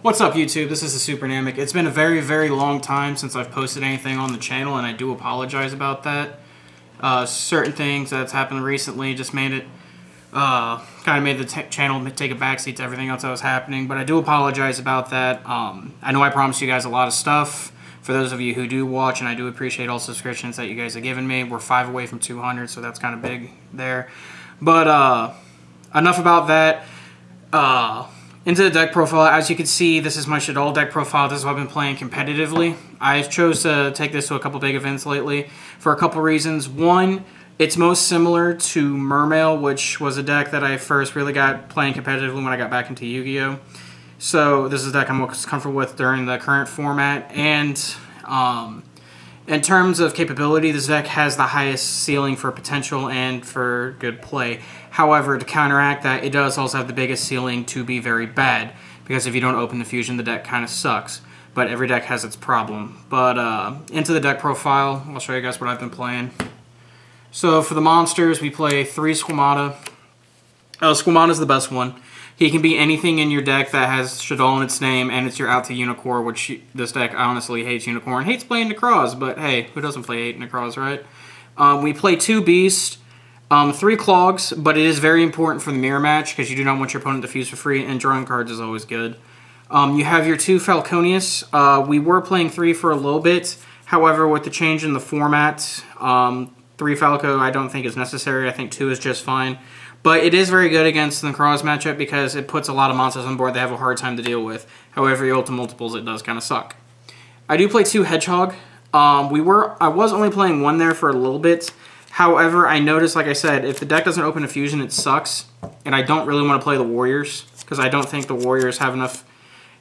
What's up, YouTube? This is TheSuperNamek. It's been a very, very long time since I've posted anything on the channel, and I do apologize about that. Certain things that's happened recently just made it, kind of made the channel take a backseat to everything else that was happening, but I do apologize about that. I know I promised you guys a lot of stuff for those of you who do watch, and I do appreciate all subscriptions that you guys have given me. We're 5 away from 200, so that's kind of big there. But, enough about that. Into the deck profile, as you can see, this is my Shaddoll deck profile. This is what I've been playing competitively. I chose to take this to a couple big events lately for a couple reasons. One, it's most similar to Mermail, which was a deck that I first really got playing competitively when I got back into Yu-Gi-Oh! So this is a deck I'm most comfortable with during the current format. And in terms of capability, this deck has the highest ceiling for potential and for good play. However, to counteract that, it does also have the biggest ceiling to be very bad, because if you don't open the fusion, the deck kind of sucks. But every deck has its problem. But into the deck profile, I'll show you guys what I've been playing. So for the monsters, we play 3 Squamata. Squamata's the best one. He can be anything in your deck that has Shaddoll in its name, and it's your out to Unicorn, which this deck honestly hates Unicorn. Hates playing Necroz, but hey, who doesn't play 8 Necroz, right? We play 2 Beast, 3 Clogs, but it is very important for the mirror match, because you do not want your opponent to fuse for free, and drawing cards is always good. You have your 2 Falconius. We were playing 3 for a little bit. However, with the change in the format, 3 Falco I don't think is necessary. I think 2 is just fine. But it is very good against the Necroz matchup because it puts a lot of monsters on board they have a hard time to deal with. However, you ult to multiples, it does kind of suck. I do play 2 Hedgehog. I was only playing 1 there for a little bit. However, I noticed, like I said, if the deck doesn't open a fusion, it sucks. And I don't really want to play the Warriors because I don't think the Warriors have enough.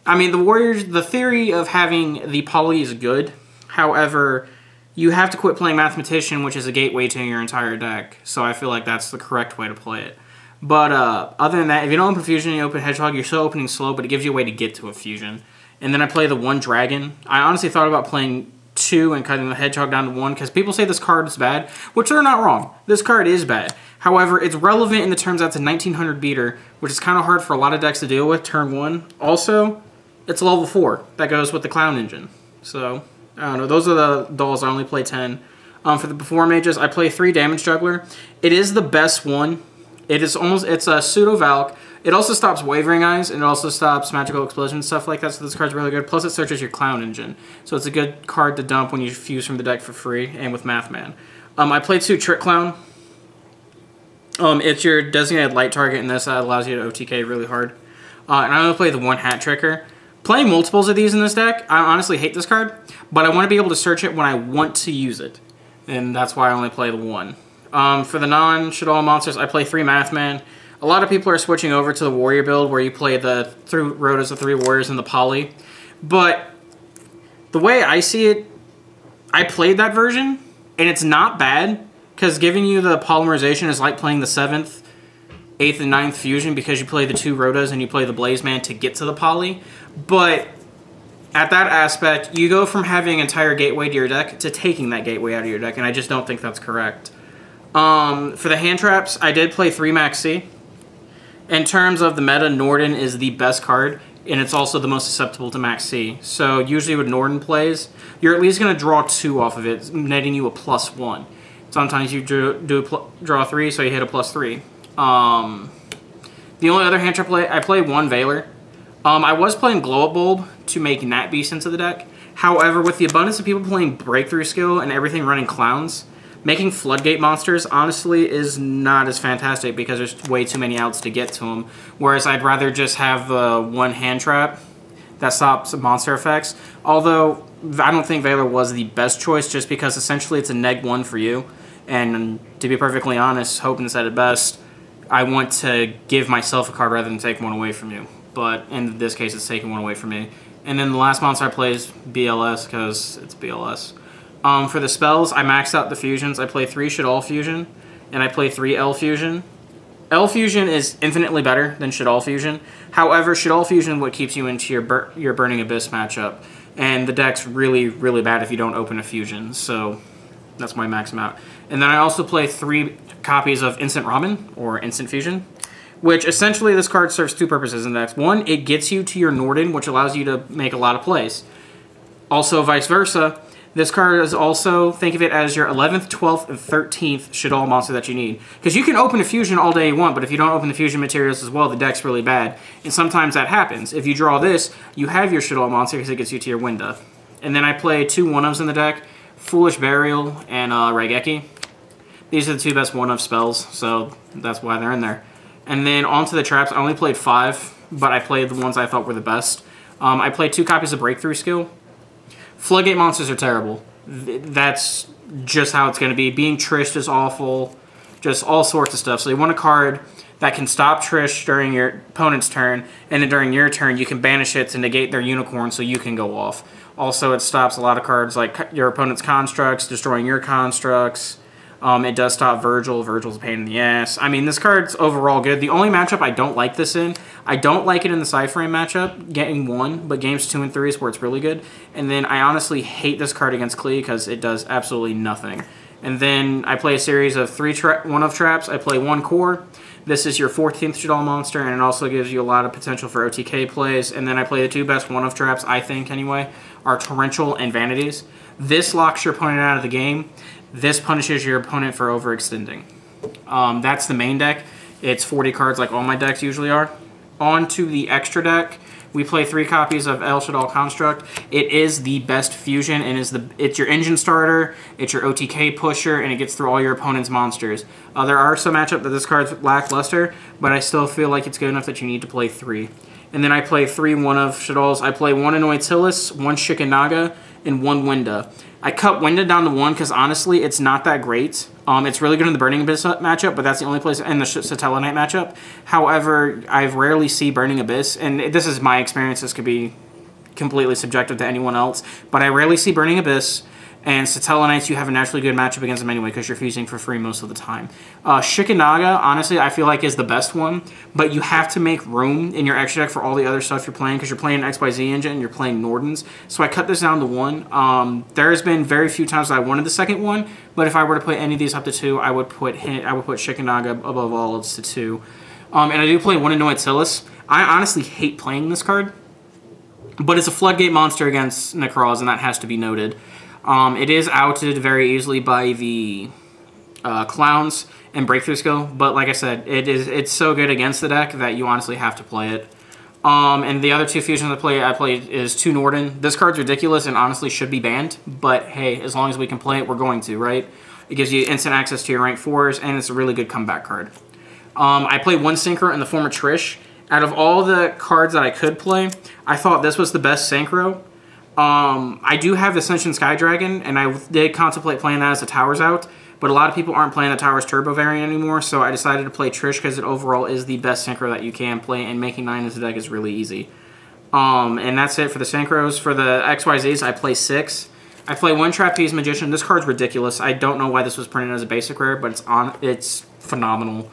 I mean, the Warriors, the theory of having the poly is good. However, you have to quit playing Mathematician, which is a gateway to your entire deck. So I feel like that's the correct way to play it. But other than that, if you don't open Fusion and you open Hedgehog, you're still opening slow, but it gives you a way to get to a Fusion. And then I play the 1 Dragon. I honestly thought about playing 2 and cutting the Hedgehog down to 1, because people say this card is bad, which they're not wrong. This card is bad. However, it's relevant in the terms that it's a 1900 beater, which is kind of hard for a lot of decks to deal with turn 1. Also, it's level 4. That goes with the Clown Engine. So I don't know, those are the dolls. I only play 10. For the Performages, I play 3 Damage Juggler. It is the best one. It's a pseudo Valk. It also stops Wavering Eyes, and it also stops Magical Explosion, stuff like that, so this card's really good. Plus it searches your Clown Engine. So it's a good card to dump when you fuse from the deck for free, and with Mathman. I play 2 Trick Clown. It's your designated light target, and this allows you to OTK really hard. And I only play the 1 Hat Tricker. Playing multiples of these in this deck, I honestly hate this card, but I want to be able to search it when I want to use it. And that's why I only play the 1. For the non-Shaddoll monsters, I play 3 Mathman. A lot of people are switching over to the Warrior build where you play the 3 Rotas, the 3 Warriors, and the Poly. But the way I see it, I played that version, and it's not bad, because giving you the polymerization is like playing the 7th, 8th, and 9th fusion, because you play the 2 Rotas and you play the Blaze Man to get to the Poly. But at that aspect, you go from having an entire gateway to your deck to taking that gateway out of your deck, and I just don't think that's correct. For the hand traps, I did play 3 Max C. In terms of the meta, Norden is the best card, and it's also the most susceptible to Max C. So usually when Norden plays, you're at least going to draw 2 off of it, netting you a +1. Sometimes you draw 3, so you hit a +3. The only other hand trap I play 1 Veiler. I was playing Glow Up Bulb to make Nat Beast into the deck. However, with the abundance of people playing Breakthrough Skill and everything running Clowns, making Floodgate monsters, honestly, is not as fantastic because there's way too many outs to get to them. Whereas I'd rather just have the 1 hand trap that stops monster effects. Although, I don't think Veiler was the best choice just because essentially it's a -1 for you. And to be perfectly honest, hoping said it best, I want to give myself a card rather than take one away from you. But in this case, it's taking 1 away from me. And then the last monster I play is BLS, because it's BLS. For the spells, I maxed out the fusions. I play 3 Shaddoll Fusion, and I play 3 L Fusion. L Fusion is infinitely better than Shaddoll Fusion. However, Shaddoll Fusion what keeps you into your Burning Abyss matchup. And the deck's really, really bad if you don't open a fusion. So that's why I max them out. And then I also play 3 copies of Instant Ramen, or Instant Fusion, which essentially this card serves two purposes in the deck. One, it gets you to your Norden, which allows you to make a lot of plays. Also, vice versa, this card is also, think of it as your 11th, 12th, and 13th Shaddoll monster that you need. Because you can open a fusion all day you want, but if you don't open the fusion materials as well, the deck's really bad. And sometimes that happens. If you draw this, you have your Shaddoll monster because it gets you to your window. And then I play two 1-ofs in the deck, Foolish Burial and Raigeki. These are the two best 1-of spells, so that's why they're in there. And then onto the traps, I only played 5, but I played the ones I thought were the best. I played 2 copies of Breakthrough Skill. Floodgate monsters are terrible. That's just how it's going to be. Being Trished is awful. Just all sorts of stuff. So you want a card that can stop Trish during your opponent's turn, and then during your turn you can banish it to negate their unicorn so you can go off. Also, it stops a lot of cards like your opponent's constructs, destroying your constructs. It does stop Virgil. Virgil's a pain in the ass. I mean, this card's overall good. The only matchup I don't like this in, I don't like it in the Cyframe matchup, getting 1, but games 2 and 3 is where it's really good. And then I honestly hate this card against Klee because it does absolutely nothing. And then I play a series of 3 1-of traps. I play 1 core. This is your 14th Shaddoll monster, and it also gives you a lot of potential for OTK plays. And then I play the 2 best 1-of traps, I think anyway, are Torrential and Vanities. This locks your opponent out of the game. This punishes your opponent for overextending. That's the main deck. It's 40 cards like all my decks usually are. On to the extra deck. We play 3 copies of El Shaddoll Construct. It is the best fusion, and it's your engine starter, it's your OTK pusher, and it gets through all your opponent's monsters. There are some matchups that this card's lackluster, but I still feel like it's good enough that you need to play 3. And then I play 3 1-of Shaddolls. I play 1 Anointilus, 1 Shikanaga, and 1 Winda. I cut Winda down to 1 because honestly, it's not that great. It's really good in the Burning Abyss matchup, but that's the only place in the Satellarknight matchup. However, I rarely see Burning Abyss, and this is my experience. This could be completely subjective to anyone else, but I rarely see Burning Abyss. And Satellarknights, you have a naturally good matchup against them anyway because you're fusing for free most of the time. Shikanaga, honestly, I feel like is the best one, but you have to make room in your extra deck for all the other stuff you're playing because you're playing an XYZ engine, you're playing Nordens. So I cut this down to 1. There's been very few times I wanted the second one, but if I were to put any of these up to 2, I would put Shikanaga above all else to 2. And I do play 1 Anointilus. I honestly hate playing this card, but it's a Floodgate monster against Necroz, and that has to be noted. It is outed very easily by the Clowns and Breakthrough Skill, but like I said, it's so good against the deck that you honestly have to play it. And the other 2 fusions I play is 2 Norden. This card's ridiculous and honestly should be banned, but hey, as long as we can play it, we're going to, right? It gives you instant access to your rank 4s, and it's a really good comeback card. I play 1 Synchro in the form of Trish. Out of all the cards that I could play, I thought this was the best Synchro. I do have Ascension Sky Dragon, and I did contemplate playing that as the Towers out, but a lot of people aren't playing the Towers Turbo variant anymore, so I decided to play Trish because it overall is the best Synchro that you can play, and making 9 into the deck is really easy. And that's it for the Synchros. For the XYZs, I play 6. I play 1 Trapeze Magician. This card's ridiculous. I don't know why this was printed as a basic rare, but it's phenomenal.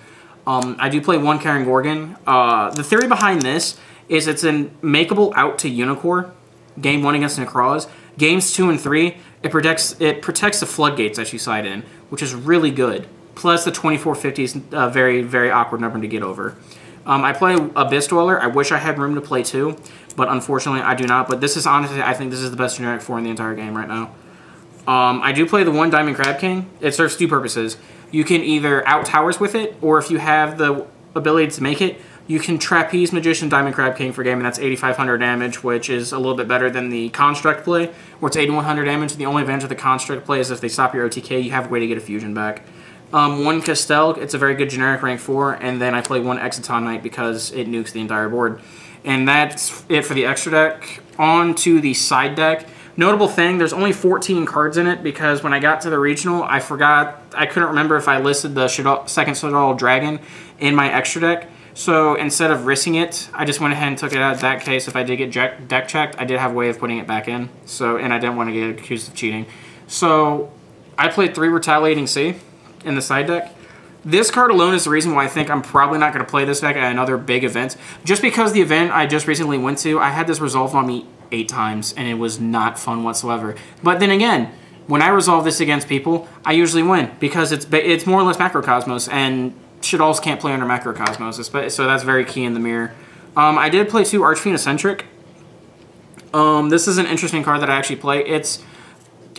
I do play 1 Karen Gorgon. The theory behind this is it's a makeable out to Unicorn. Game 1 against Necroz. Games 2 and 3, it protects the floodgates that you side in, which is really good. Plus the 2450 is a very, very awkward number to get over. I play Abyss Dweller. I wish I had room to play 2, but unfortunately I do not. But this is honestly, I think this is the best generic 4 in the entire game right now. I do play the 1 Diamond Crab King. It serves 2 purposes. You can either out towers with it, or if you have the ability to make it, you can Trapeze Magician Diamond Crab King for game, and that's 8,500 damage, which is a little bit better than the Construct play, where it's 8,100 damage. The only advantage of the Construct play is if they stop your OTK, you have a way to get a fusion back. 1 Castel, it's a very good generic rank 4, and then I play 1 Exiton Knight because it nukes the entire board. And that's it for the extra deck. On to the side deck. Notable thing, there's only 14 cards in it because when I got to the regional, I couldn't remember if I listed the second Shaddoll Dragon in my extra deck. So instead of risking it, I just went ahead and took it out. In that case, if I did get deck checked, I did have a way of putting it back in. And I didn't want to get accused of cheating. So I played 3 Retaliating Sea in the side deck. This card alone is the reason why I think I'm probably not going to play this deck at another big event. Just because the event I just recently went to, I had this resolved on me 8 times, and it was not fun whatsoever. But then again, when I resolve this against people, I usually win because it's more or less Macrocosmos, and Shaddolls can't play under Macrocosmosis, so that's very key in the mirror. I did play 2 Archfiend Eccentric. This is an interesting card that I actually play.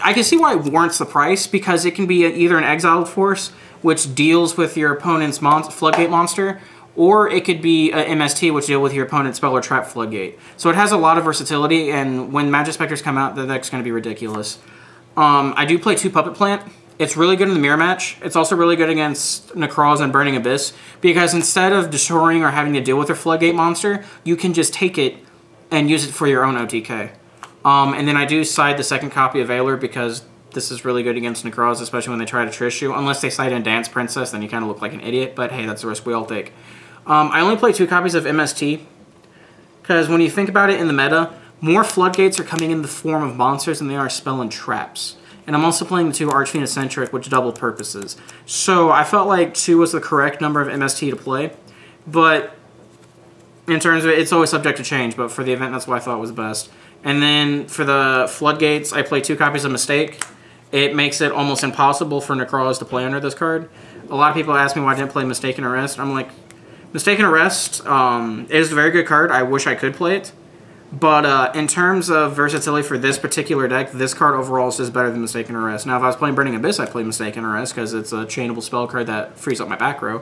I can see why it warrants the price, because it can be either an Exiled Force, which deals with your opponent's Floodgate monster, or it could be a MST, which deal with your opponent's Spell or Trap Floodgate. So it has a lot of versatility, and when Magic Specters come out, the deck's going to be ridiculous. I do play 2 Puppet Plant. It's really good in the mirror match. It's also really good against Necroz and Burning Abyss, because instead of destroying or having to deal with their Floodgate monster, you can just take it and use it for your own OTK. And then I do side the second copy of Valor, because this is really good against Necroz, especially when they try to Trish you. Unless they side in Dance Princess, then you kind of look like an idiot, but hey, that's the risk we all take. I only play 2 copies of MST, because when you think about it in the meta, more Floodgates are coming in the form of monsters than they are spell and traps. And I'm also playing the 2 Archfiend Eccentric, which double purposes. So I felt like 2 was the correct number of MST to play. But in terms of it, it's always subject to change. But for the event, that's what I thought was best. And then for the Floodgates, I play 2 copies of Mistake. It makes it almost impossible for Necroz to play under this card. A lot of people ask me why I didn't play Mistaken Arrest. I'm like, Mistaken Arrest is a very good card. I wish I could play it. But in terms of versatility for this particular deck, this card overall is just better than Mistaken Arrest. Now, if I was playing Burning Abyss, I'd play Mistaken Arrest because it's a chainable spell card that frees up my back row.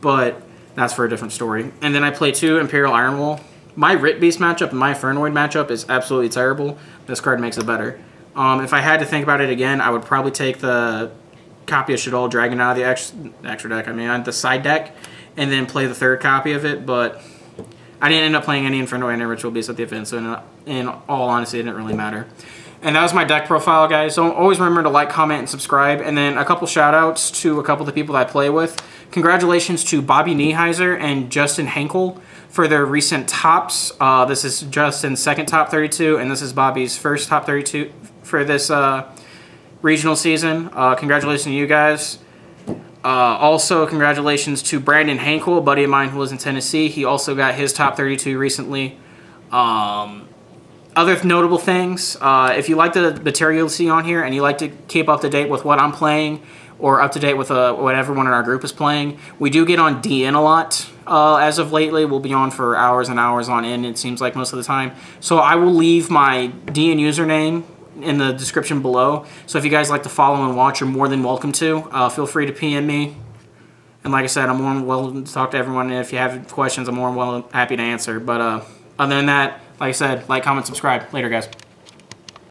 But that's for a different story. And then I play 2 Imperial Ironwall. My Rit Beast matchup and my Infernoid matchup is absolutely terrible. This card makes it better. If I had to think about it again, I would probably take the copy of Shaddoll Dragon out of the extra deck, the side deck, and then play the 3rd copy of it, but I didn't end up playing any Inferno and Ritual Beast at the event, so in all honesty, it didn't really matter. And that was my deck profile, guys. So always remember to like, comment, and subscribe. And then a couple shout-outs to a couple of the people that I play with. Congratulations to Bobby Nieheiser and Justin Henkel for their recent tops. This is Justin's 2nd top 32, and this is Bobby's 1st top 32 for this regional season. Congratulations to you guys. Also, congratulations to Brandon Henkel, a buddy of mine who lives in Tennessee. He also got his top 32 recently. Other notable things, if you like the material you see on here and you like to keep up to date with what I'm playing or up to date with what everyone in our group is playing, we do get on DN a lot as of lately. We'll be on for hours and hours on end, it seems like most of the time. So I will leave my DN username in the description below. So if you guys like to follow and watch, you're more than welcome to. Feel free to PM me. And like I said, I'm more than willing to talk to everyone. And if you have questions, I'm more than happy to answer. But other than that, like I said, like, comment, subscribe. Later, guys.